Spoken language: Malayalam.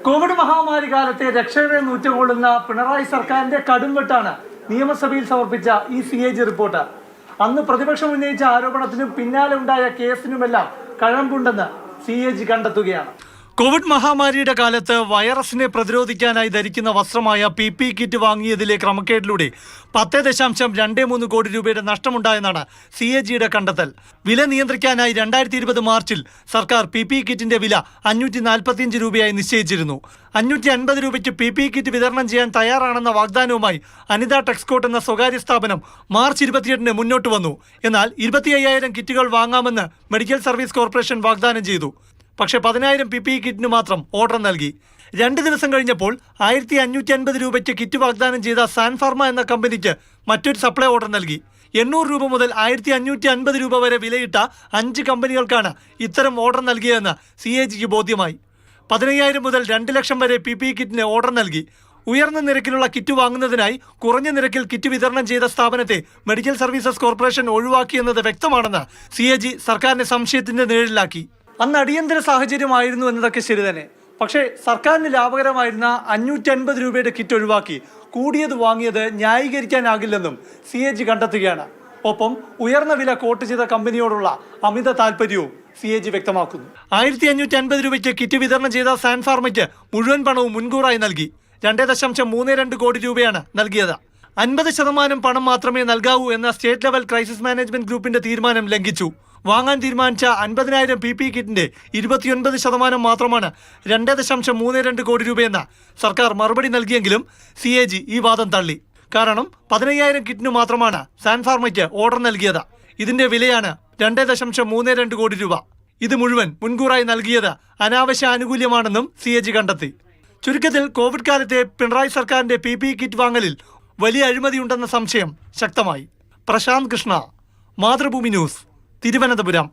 കോവിഡ് മഹാമാരി കാലത്തെ രക്ഷകരെ നൂറ്റുകൊള്ളുന്ന പിണറായി സർക്കാരിന്റെ കടുംവെട്ടാണ് നിയമസഭയിൽ സമർപ്പിച്ച ഈ CAG റിപ്പോർട്ട്. അന്ന് പ്രതിപക്ഷം ഉന്നയിച്ച ആരോപണത്തിനും പിന്നാലെ ഉണ്ടായ കേസിനുമെല്ലാം കഴമ്പുണ്ടെന്ന് CAG കണ്ടെത്തുകയാണ്. കോവിഡ് മഹാമാരിയുടെ കാലത്ത് വൈറസിനെ പ്രതിരോധിക്കാനായി ധരിക്കുന്ന വസ്ത്രമായ PPE കിറ്റ് വാങ്ങിയതിലെ ക്രമക്കേടിലൂടെ 10.23 കോടി രൂപയുടെ നഷ്ടമുണ്ടായെന്നാണ് CAGയുടെ കണ്ടെത്തൽ. വില നിയന്ത്രിക്കാനായി 2020 മാർച്ചിൽ സർക്കാർ PPE കിറ്റിന്റെ വില 545 രൂപയായി നിശ്ചയിച്ചിരുന്നു. 550 രൂപയ്ക്ക് PPE കിറ്റ് വിതരണം ചെയ്യാൻ തയ്യാറാണെന്ന വാഗ്ദാനവുമായി അനിത ടെക്സ്കോട്ട് എന്ന സ്വകാര്യ സ്ഥാപനം മാർച്ച് 28-ന് മുന്നോട്ട് വന്നു. എന്നാൽ 25,000 കിറ്റുകൾ വാങ്ങാമെന്ന് മെഡിക്കൽ സർവീസ് കോർപ്പറേഷൻ വാഗ്ദാനം ചെയ്തു. പക്ഷേ 10,000 PPE കിറ്റിന് മാത്രം ഓർഡർ നൽകി. 2 ദിവസം കഴിഞ്ഞപ്പോൾ 1,550 രൂപയ്ക്ക് കിറ്റ് വാഗ്ദാനം ചെയ്ത സാൻഫാർമ എന്ന കമ്പനിക്ക് മറ്റൊരു സപ്ലൈ ഓർഡർ നൽകി. 800 രൂപ മുതൽ 1,550 രൂപ വരെ വിലയിട്ട 5 കമ്പനികൾക്കാണ് ഇത്തരം ഓർഡർ നൽകിയതെന്ന് CAGക്ക് ബോധ്യമായി. 15,000 മുതൽ 2 ലക്ഷം വരെ PPE കിറ്റിന് ഓർഡർ നൽകി. ഉയർന്ന നിരക്കിലുള്ള കിറ്റ് വാങ്ങുന്നതിനായി കുറഞ്ഞ നിരക്കിൽ കിറ്റ് വിതരണം ചെയ്ത സ്ഥാപനത്തെ മെഡിക്കൽ സർവീസസ് കോർപ്പറേഷൻ ഒഴിവാക്കിയെന്നത് വ്യക്തമാണെന്ന് CAG സർക്കാരിനെ സംശയത്തിന്റെ നിഴലിലാക്കി. അന്ന് അടിയന്തര സാഹചര്യമായിരുന്നു എന്നതൊക്കെ ശരി തന്നെ. പക്ഷേ സർക്കാരിന് ലാഭകരമായിരുന്ന 550 രൂപയുടെ കിറ്റ് ഒഴിവാക്കി കൂടിയത് വാങ്ങിയത് ന്യായീകരിക്കാനാകില്ലെന്നും CAG കണ്ടെത്തുകയാണ്. ഒപ്പം ഉയർന്ന വില കോട്ട് ചെയ്ത കമ്പനിയോടുള്ള അമിത താല്പര്യവും CAG വ്യക്തമാക്കുന്നു. 1,550 രൂപയ്ക്ക് കിറ്റ് വിതരണം ചെയ്ത സാൻഫാർമയ്ക്ക് മുഴുവൻ പണവും മുൻകൂറായി നൽകി. 2.32 കോടി രൂപയാണ് നൽകിയത്. 50% പണം മാത്രമേ നൽകാവൂ എന്ന സ്റ്റേറ്റ് ലെവൽ ക്രൈസിസ് മാനേജ്മെന്റ് ഗ്രൂപ്പിന്റെ തീരുമാനം ലംഘിച്ചു. വാങ്ങാൻ തീരുമാനിച്ച 50,000 PPE കിറ്റിന്റെ 29% മാത്രമാണ് 2.32 കോടി രൂപയെന്ന സർക്കാർ മറുപടി നൽകിയെങ്കിലും CAG ഈ വാദം തള്ളി. കാരണം 15,000 കിറ്റിനു മാത്രമാണ് സാൻഫാർമയ്ക്ക് ഓർഡർ നൽകിയത്. ഇതിന്റെ വിലയാണ് 2.32 കോടി രൂപ. ഇത് മുഴുവൻ മുൻകൂറായി നൽകിയത് അനാവശ്യ ആനുകൂല്യമാണെന്നും CAG കണ്ടെത്തി. ചുരുക്കത്തിൽ കോവിഡ് കാലത്തെ പിണറായി സർക്കാരിന്റെ PPE കിറ്റ് വാങ്ങലിൽ വലിയ അഴിമതിയുണ്ടെന്ന സംശയം ശക്തമായി. പ്രശാന്ത് കൃഷ്ണ, മാതൃഭൂമി ന്യൂസ്, തിരുവനന്തപുരം.